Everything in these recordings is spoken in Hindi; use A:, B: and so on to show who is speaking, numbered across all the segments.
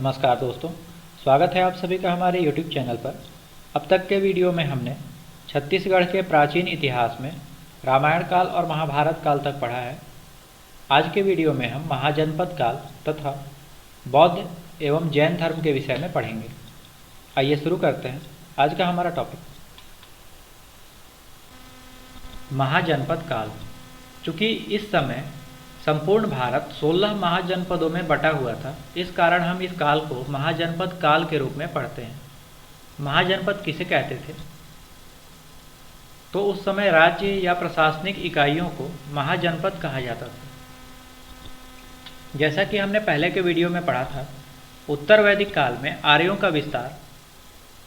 A: नमस्कार दोस्तों, स्वागत है आप सभी का हमारे YouTube चैनल पर। अब तक के वीडियो में हमने छत्तीसगढ़ के प्राचीन इतिहास में रामायण काल और महाभारत काल तक पढ़ा है। आज के वीडियो में हम महाजनपद काल तथा बौद्ध एवं जैन धर्म के विषय में पढ़ेंगे। आइए शुरू करते हैं आज का हमारा टॉपिक। महाजनपद काल। चूँकि इस समय संपूर्ण भारत 16 महाजनपदों में बटा हुआ था, इस कारण हम इस काल को महाजनपद काल के रूप में पढ़ते हैं। महाजनपद किसे कहते थे? तो उस समय राज्य या प्रशासनिक इकाइयों को महाजनपद कहा जाता था। जैसा कि हमने पहले के वीडियो में पढ़ा था, उत्तर वैदिक काल में आर्यों का विस्तार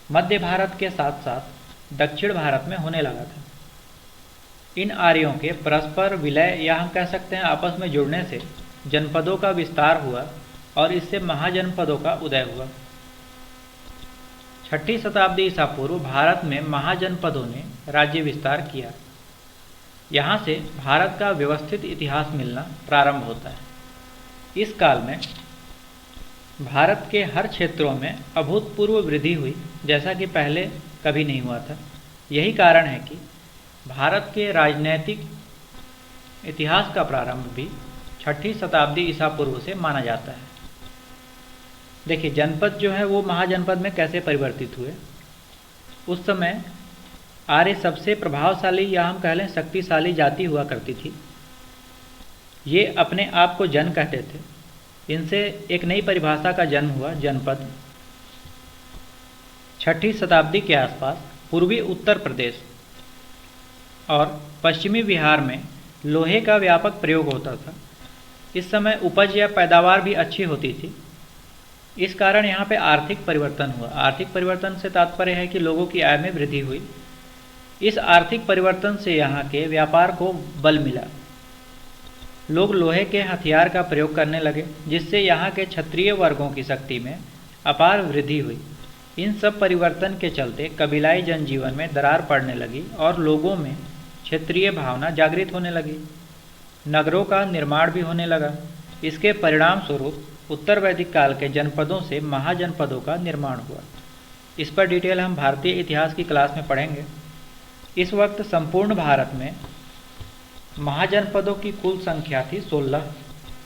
A: मध्य भारत के साथ साथ दक्षिण भारत में होने लगा था। इन आर्यों के परस्पर विलय या हम कह सकते हैं आपस में जुड़ने से जनपदों का विस्तार हुआ और इससे महाजनपदों का उदय हुआ। 6ठी शताब्दी ईसा पूर्व भारत में महाजनपदों ने राज्य विस्तार किया। यहाँ से भारत का व्यवस्थित इतिहास मिलना प्रारंभ होता है। इस काल में भारत के हर क्षेत्रों में अभूतपूर्व वृद्धि हुई, जैसा कि पहले कभी नहीं हुआ था। यही कारण है कि भारत के राजनैतिक इतिहास का प्रारंभ भी 6ठी शताब्दी ईसा पूर्व से माना जाता है। देखिए, जनपद जो है वो महाजनपद में कैसे परिवर्तित हुए। उस समय आर्य सबसे प्रभावशाली या हम कह लें शक्तिशाली जाति हुआ करती थी। ये अपने आप को जन कहते थे। इनसे एक नई परिभाषा का जन्म हुआ, जनपद। 6ठी शताब्दी के आसपास पूर्वी उत्तर प्रदेश और पश्चिमी बिहार में लोहे का व्यापक प्रयोग होता था। इस समय उपज या पैदावार भी अच्छी होती थी। इस कारण यहाँ पे आर्थिक परिवर्तन हुआ। आर्थिक परिवर्तन से तात्पर्य है कि लोगों की आय में वृद्धि हुई। इस आर्थिक परिवर्तन से यहाँ के व्यापार को बल मिला। लोग लोहे के हथियार का प्रयोग करने लगे, जिससे यहाँ के क्षत्रिय वर्गों की शक्ति में अपार वृद्धि हुई। इन सब परिवर्तन के चलते कबीलाई जनजीवन में दरार पड़ने लगी और लोगों में क्षेत्रीय भावना जागृत होने लगी। नगरों का निर्माण भी होने लगा। इसके परिणाम स्वरूप उत्तर वैदिक काल के जनपदों से महाजनपदों का निर्माण हुआ। इस पर डिटेल हम भारतीय इतिहास की क्लास में पढ़ेंगे। इस वक्त संपूर्ण भारत में महाजनपदों की कुल संख्या थी 16,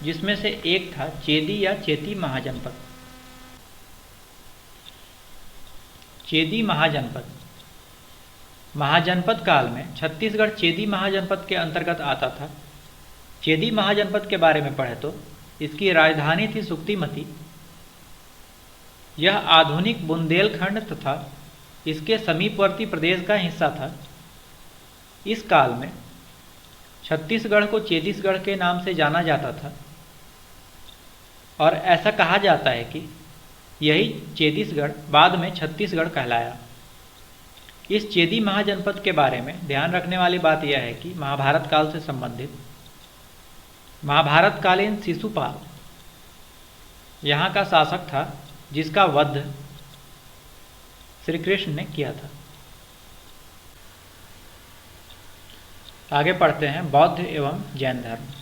A: जिसमें से एक था चेदी या चेती महाजनपद। चेदी महाजनपद। महाजनपद काल में छत्तीसगढ़ चेदी महाजनपद के अंतर्गत आता था। चेदी महाजनपद के बारे में पढ़े तो इसकी राजधानी थी सुक्तिमती। यह आधुनिक बुंदेलखंड तथा इसके समीपवर्ती प्रदेश का हिस्सा था। इस काल में छत्तीसगढ़ को चेदीसगढ़ के नाम से जाना जाता था और ऐसा कहा जाता है कि यही चेदीसगढ़ बाद में छत्तीसगढ़ कहलाया। इस चेदी महाजनपद के बारे में ध्यान रखने वाली बात यह है कि महाभारत काल से संबंधित महाभारतकालीन शिशुपाल यहाँ का शासक था, जिसका वध श्री कृष्ण ने किया था। आगे पढ़ते हैं बौद्ध एवं जैन धर्म।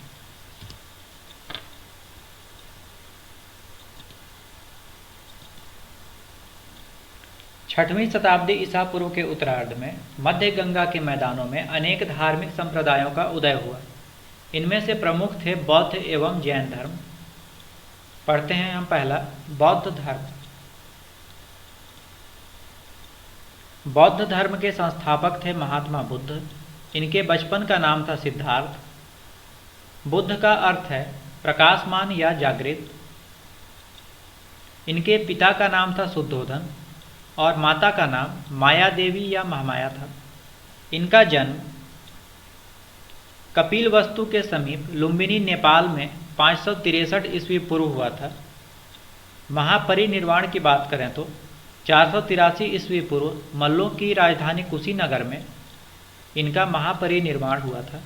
A: छठवीं शताब्दी ईसा पूर्व के उत्तरार्ध में मध्य गंगा के मैदानों में अनेक धार्मिक संप्रदायों का उदय हुआ। इनमें से प्रमुख थे बौद्ध एवं जैन धर्म। पढ़ते हैं हम पहला बौद्ध धर्म। बौद्ध धर्म के संस्थापक थे महात्मा बुद्ध। इनके बचपन का नाम था सिद्धार्थ। बुद्ध का अर्थ है प्रकाशमान या जागृत। इनके पिता का नाम था शुद्धोधन और माता का नाम माया देवी या महामाया था। इनका जन्म कपिलवस्तु के समीप लुम्बिनी नेपाल में 563 ईस्वी पूर्व हुआ था। महापरिनिर्वाण की बात करें तो 483 ईस्वी पूर्व मल्लों की राजधानी कुशीनगर में इनका महापरिनिर्वाण हुआ था।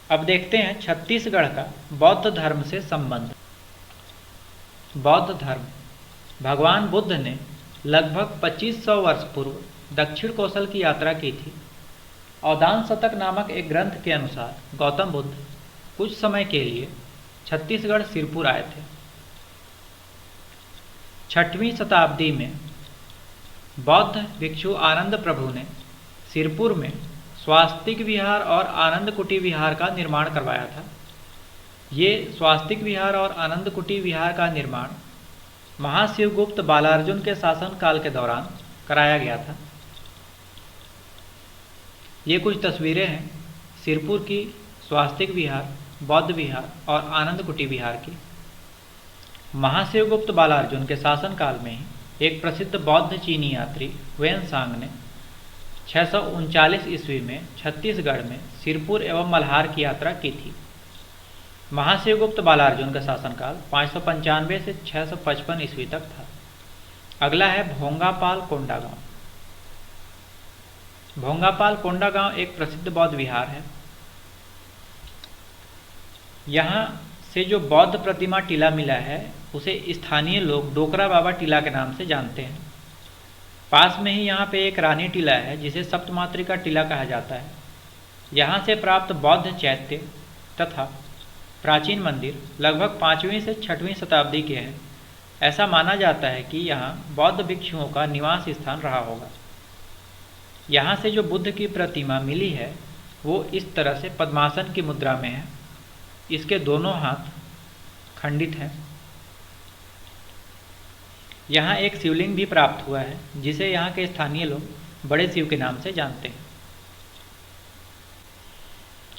A: अब देखते हैं छत्तीसगढ़ का बौद्ध धर्म से संबंध। बौद्ध धर्म। भगवान बुद्ध ने लगभग 2500 वर्ष पूर्व दक्षिण कौशल की यात्रा की थी। अवदान शतक नामक एक ग्रंथ के अनुसार गौतम बुद्ध कुछ समय के लिए छत्तीसगढ़ सिरपुर आए थे। 6वीं शताब्दी में बौद्ध भिक्षु आनंद प्रभु ने सिरपुर में स्वास्तिक विहार और आनंद कुटी विहार का निर्माण करवाया था। ये स्वास्तिक विहार और आनंद कुटी विहार का निर्माण महाशिवगुप्त बालार्जुन के शासन काल के दौरान कराया गया था। ये कुछ तस्वीरें हैं सिरपुर की स्वास्तिक विहार, बौद्ध विहार और आनंद कुटी विहार की। महाशिवगुप्त बालार्जुन के शासन काल में ही एक प्रसिद्ध बौद्ध चीनी यात्री ह्वेनसांग ने 639 ईस्वी में छत्तीसगढ़ में सिरपुर एवं मल्हार की यात्रा की थी। महाशिवगुप्त बालार्जुन का शासनकाल 595 से 655 ईस्वी तक था। अगला है भोंगापाल कोंडागांव। भोंगापाल कोंडागांव एक प्रसिद्ध बौद्ध विहार है। यहाँ से जो बौद्ध प्रतिमा टीला मिला है उसे स्थानीय लोग डोकरा बाबा टीला के नाम से जानते हैं। पास में ही यहाँ पे एक रानी टीला है जिसे सप्तमात्रिका टीला कहा जाता है। यहाँ से प्राप्त बौद्ध चैत्य तथा प्राचीन मंदिर लगभग 5वीं से 6वीं शताब्दी के हैं। ऐसा माना जाता है कि यहाँ बौद्ध भिक्षुओं का निवास स्थान रहा होगा। यहाँ से जो बुद्ध की प्रतिमा मिली है वो इस तरह से पद्मासन की मुद्रा में है। इसके दोनों हाथ खंडित हैं। यहाँ एक शिवलिंग भी प्राप्त हुआ है जिसे यहाँ के स्थानीय लोग बड़े शिव के नाम से जानते हैं।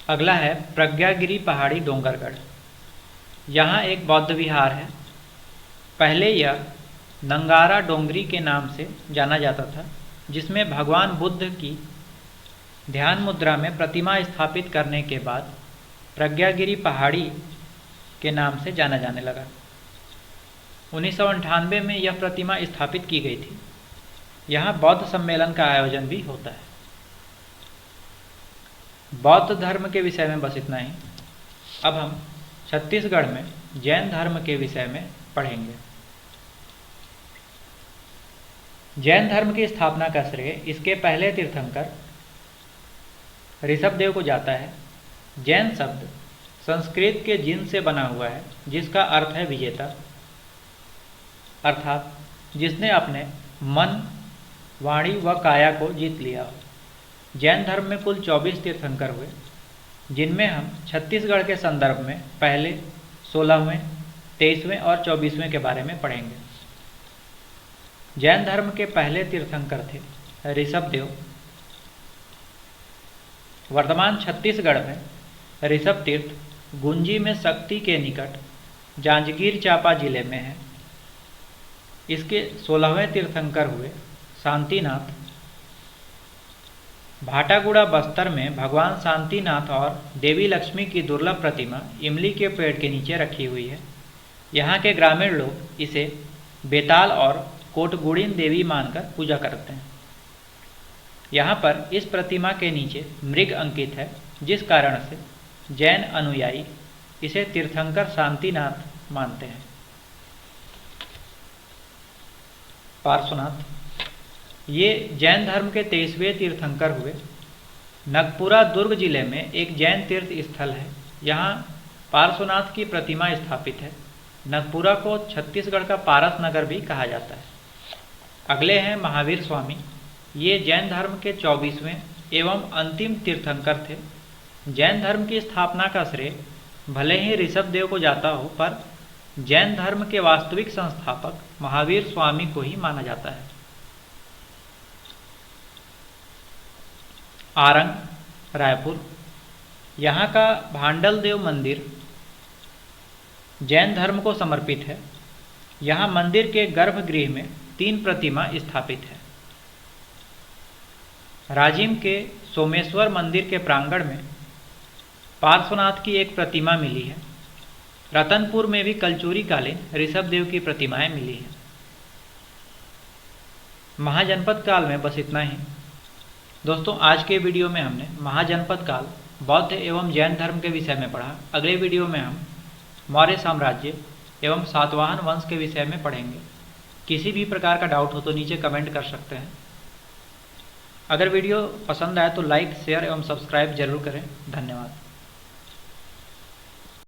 A: अगला है प्रज्ञागिरी पहाड़ी डोंगरगढ़। यहाँ एक बौद्ध विहार है। पहले यह नंगारा डोंगरी के नाम से जाना जाता था, जिसमें भगवान बुद्ध की ध्यान मुद्रा में प्रतिमा स्थापित करने के बाद प्रज्ञागिरी पहाड़ी के नाम से जाना जाने लगा। 1998 में यह प्रतिमा स्थापित की गई थी। यहाँ बौद्ध सम्मेलन का आयोजन भी होता है। बौद्ध धर्म के विषय में बस इतना ही। अब हम छत्तीसगढ़ में जैन धर्म के विषय में पढ़ेंगे। जैन धर्म की स्थापना का श्रेय इसके पहले तीर्थंकर ऋषभदेव को जाता है। जैन शब्द संस्कृत के जिन से बना हुआ है, जिसका अर्थ है विजेता, अर्थात जिसने अपने मन, वाणी व काया को जीत लिया हो। जैन धर्म में कुल 24 तीर्थंकर हुए, जिनमें हम छत्तीसगढ़ के संदर्भ में पहले 16वें, 23वें और 24वें के बारे में पढ़ेंगे। जैन धर्म के पहले तीर्थंकर थे ऋषभदेव। वर्तमान छत्तीसगढ़ में ऋषभ तीर्थ गुंजी में शक्ति के निकट जांजगीर चांपा जिले में है। इसके 16वें तीर्थंकर हुए शांतिनाथ। भाटागुड़ा बस्तर में भगवान शांतिनाथ और देवी लक्ष्मी की दुर्लभ प्रतिमा इमली के पेड़ के नीचे रखी हुई है। यहाँ के ग्रामीण लोग इसे बेताल और कोटगुड़ीन देवी मानकर पूजा करते हैं। यहाँ पर इस प्रतिमा के नीचे मृग अंकित है, जिस कारण से जैन अनुयायी इसे तीर्थंकर शांतिनाथ मानते हैं। पार्श्वनाथ ये जैन धर्म के 23वें तीर्थंकर हुए। नगपुरा दुर्ग जिले में एक जैन तीर्थ स्थल है। यहाँ पार्श्वनाथ की प्रतिमा स्थापित है। नगपुरा को छत्तीसगढ़ का पारस नगर भी कहा जाता है। अगले हैं महावीर स्वामी। ये जैन धर्म के 24वें एवं अंतिम तीर्थंकर थे। जैन धर्म की स्थापना का श्रेय भले ही ऋषभदेव को जाता हो, पर जैन धर्म के वास्तविक संस्थापक महावीर स्वामी को ही माना जाता है। आरंग रायपुर, यहाँ का भांडल देव मंदिर जैन धर्म को समर्पित है। यहाँ मंदिर के गर्भगृह में 3 प्रतिमा स्थापित है। राजिम के सोमेश्वर मंदिर के प्रांगण में पार्श्वनाथ की एक प्रतिमा मिली है। रतनपुर में भी कलचुरी कालीन ऋषभदेव की प्रतिमाएं मिली हैं। महाजनपद काल में बस इतना ही। दोस्तों, आज के वीडियो में हमने महाजनपद काल बौद्ध एवं जैन धर्म के विषय में पढ़ा। अगले वीडियो में हम मौर्य साम्राज्य एवं सातवाहन वंश के विषय में पढ़ेंगे। किसी भी प्रकार का डाउट हो तो नीचे कमेंट कर सकते हैं। अगर वीडियो पसंद आए तो लाइक, शेयर एवं सब्सक्राइब जरूर करें। धन्यवाद।